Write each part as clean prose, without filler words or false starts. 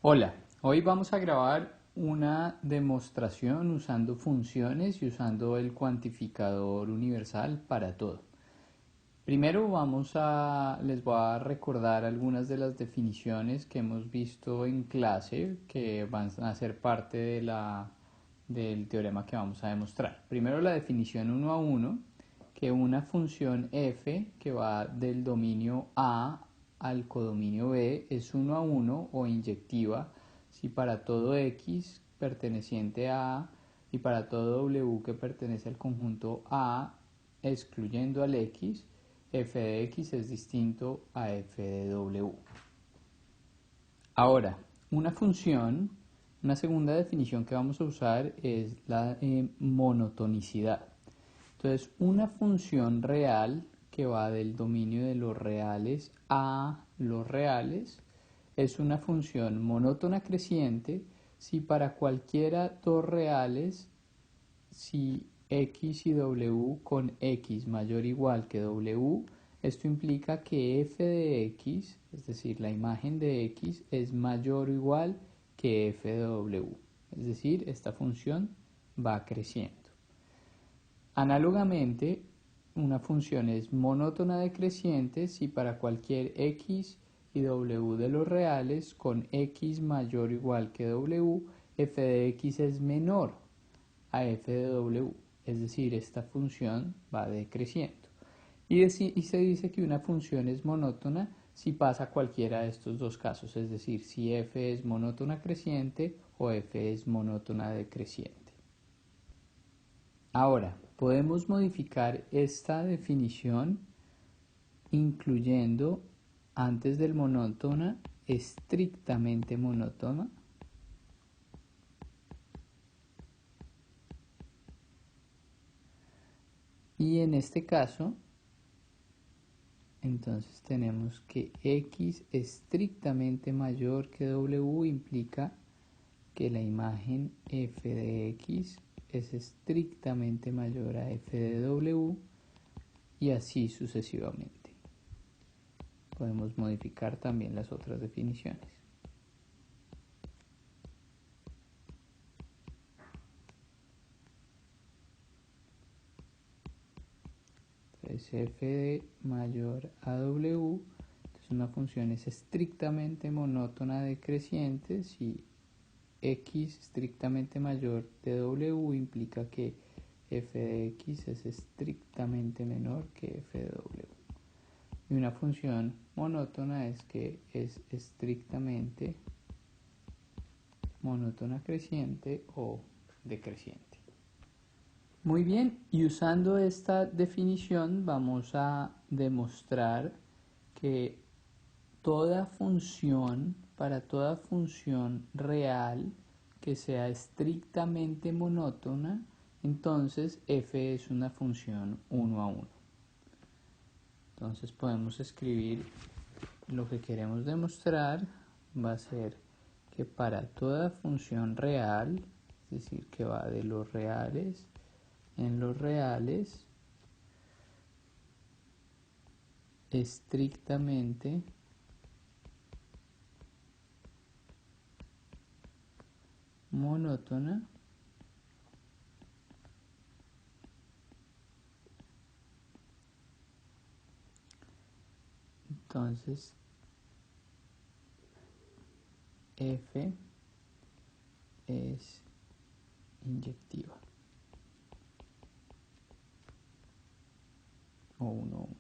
Hola, hoy vamos a grabar una demostración usando funciones y usando el cuantificador universal para todo. Primero les voy a recordar algunas de las definiciones que hemos visto en clase que van a ser parte del teorema que vamos a demostrar. Primero la definición uno a uno, que una función f que va del dominio A al codominio B es uno a uno o inyectiva si para todo x perteneciente a A y para todo w que pertenece al conjunto A excluyendo al x, f de x es distinto a f de w. Ahora, una segunda definición que vamos a usar es la monotonicidad. Entonces, una función real que va del dominio de los reales a los reales es una función monótona creciente si para cualquiera dos reales, si x y w con x mayor o igual que w, esto implica que f de x, es decir, la imagen de x, es mayor o igual que f de w. Es decir, esta función va creciendo. Análogamente, una función es monótona decreciente si para cualquier x y w de los reales con x mayor o igual que w, f de x es menor a f de w. Es decir, esta función va decreciendo. Y se dice que una función es monótona si pasa cualquiera de estos dos casos, es decir, si f es monótona creciente o f es monótona decreciente. Ahora, podemos modificar esta definición incluyendo antes del monótona estrictamente monótona y en este caso entonces tenemos que x estrictamente mayor que w implica que la imagen f de x es estrictamente mayor a f de w y así sucesivamente. Podemos modificar también las otras definiciones. Entonces f de mayor a w, entonces una función es estrictamente monótona decreciente si x estrictamente mayor de w implica que f de x es estrictamente menor que f de w. Y una función monótona es que es estrictamente monótona creciente o decreciente. Muy bien, y usando esta definición vamos a demostrar que para toda función real que sea estrictamente monótona, entonces f es una función uno a uno. Entonces podemos escribir lo que queremos demostrar, va a ser que para toda función real, es decir, que va de los reales en los reales, estrictamente monótona, entonces f es inyectiva o 1, 1.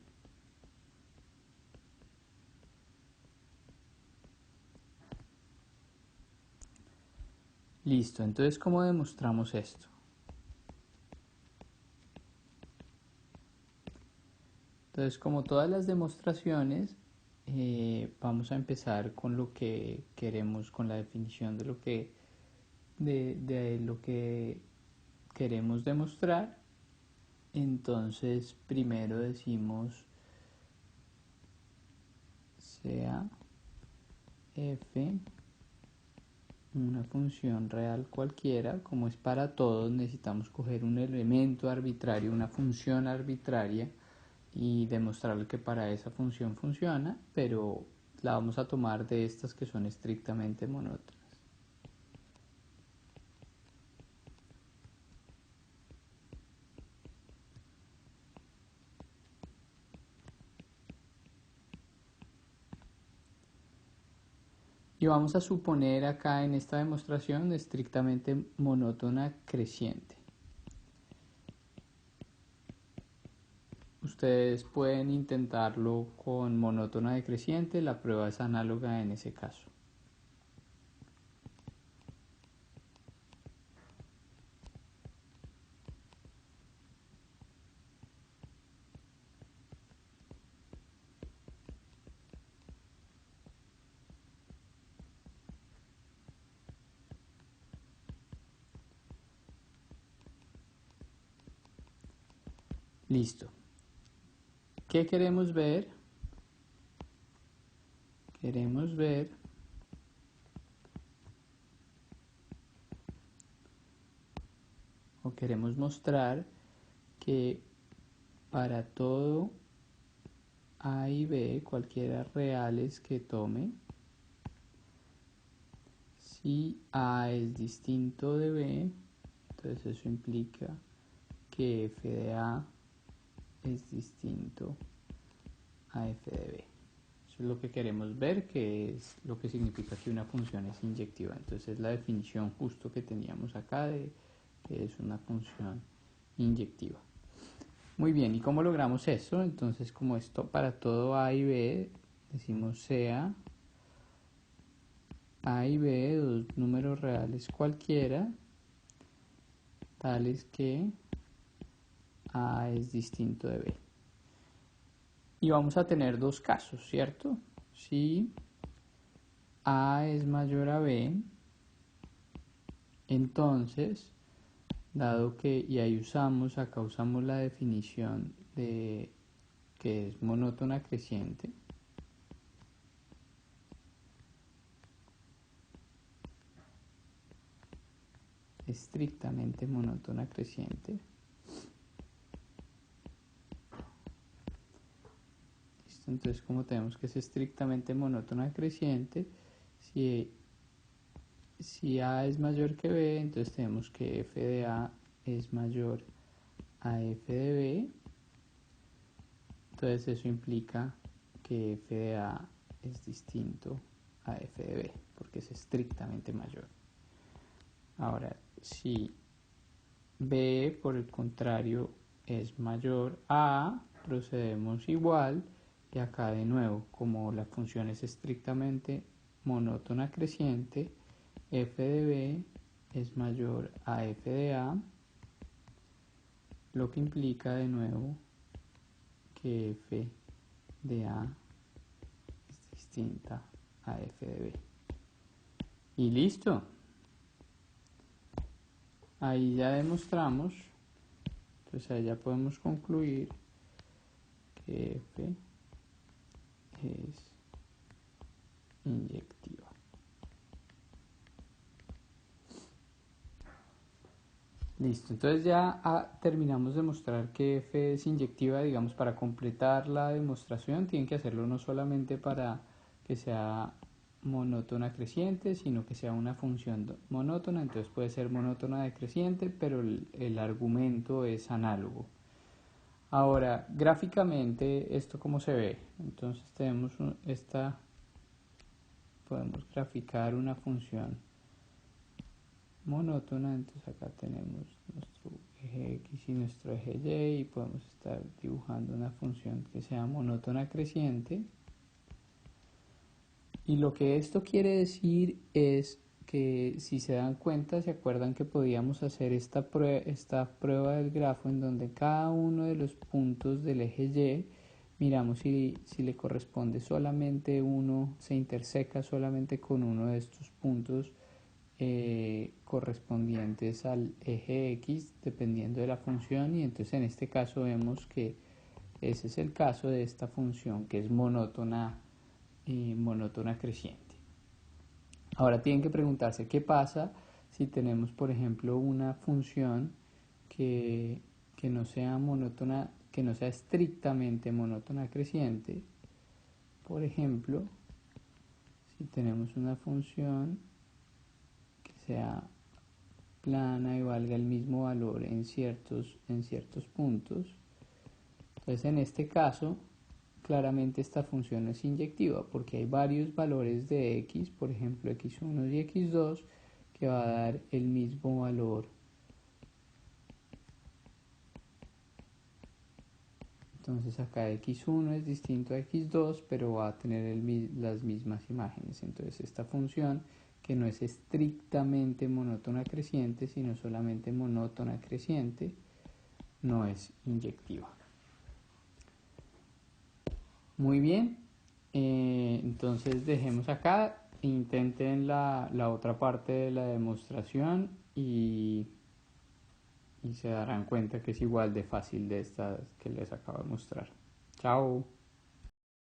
Listo, entonces ¿cómo demostramos esto? Entonces, como todas las demostraciones, vamos a empezar con lo que queremos, con la definición de lo que queremos demostrar. Entonces, primero decimos sea f una función real cualquiera. Como es para todos, necesitamos coger un elemento arbitrario, una función arbitraria, y demostrarle que para esa función funciona, pero la vamos a tomar de estas que son estrictamente monótonas. Y vamos a suponer acá en esta demostración estrictamente monótona creciente. Ustedes pueden intentarlo con monótona decreciente, la prueba es análoga en ese caso. Listo. ¿Qué queremos ver? Queremos ver o queremos mostrar que para todo A y B, cualquiera reales que tome, si A es distinto de B, entonces eso implica que f de A es distinto a f de B. Eso es lo que queremos ver, que es lo que significa que una función es inyectiva. Entonces es la definición justo que teníamos acá de que es una función inyectiva. Muy bien, ¿y cómo logramos eso? Entonces, como esto para todo A y B, decimos sea A y B, dos números reales cualquiera, tales que A es distinto de B. Y vamos a tener dos casos, ¿cierto? Si A es mayor a B, entonces, dado que, y ahí acá usamos la definición de que es monótona creciente, estrictamente monótona creciente. ¿Listo? Entonces, como tenemos que es estrictamente monótona creciente, si A es mayor que B, entonces tenemos que f de A es mayor a f de B. Entonces eso implica que f de A es distinto a f de B, porque es estrictamente mayor. Ahora, si B, por el contrario, es mayor a, procedemos igual, y acá de nuevo, como la función es estrictamente monótona creciente, f de B es mayor a f de A, lo que implica de nuevo que f de A es distinta a f de B. Y listo. Ahí ya demostramos, entonces ahí ya podemos concluir que f es inyectiva. Listo, entonces ya terminamos de mostrar que f es inyectiva. Digamos, para completar la demostración tienen que hacerlo no solamente para que sea monótona creciente, sino que sea una función monótona. Entonces puede ser monótona decreciente, pero el argumento es análogo. Ahora, gráficamente, ¿esto cómo se ve? Entonces tenemos podemos graficar una función monótona. Entonces acá tenemos nuestro eje X y nuestro eje Y, y podemos estar dibujando una función que sea monótona creciente. Y lo que esto quiere decir es que, si se dan cuenta, se acuerdan que podíamos hacer esta prueba del grafo en donde cada uno de los puntos del eje Y, miramos si le corresponde solamente uno, se interseca solamente con uno de estos puntos correspondientes al eje X, dependiendo de la función. Y entonces en este caso vemos que ese es el caso de esta función, que es monótona creciente. Ahora tienen que preguntarse qué pasa si tenemos, por ejemplo, una función que no sea monótona, que no sea estrictamente monótona creciente. Por ejemplo, si tenemos una función que sea plana y valga el mismo valor en ciertos puntos, entonces en este caso claramente esta función es inyectiva porque hay varios valores de x, por ejemplo x1 y x2, que va a dar el mismo valor. Entonces acá x1 es distinto a x2, pero va a tener las mismas imágenes. Entonces esta función, que no es estrictamente monótona creciente, sino solamente monótona creciente, no es inyectiva. Muy bien, entonces dejemos acá, intenten la otra parte de la demostración y se darán cuenta que es igual de fácil de esta que les acabo de mostrar. Chao.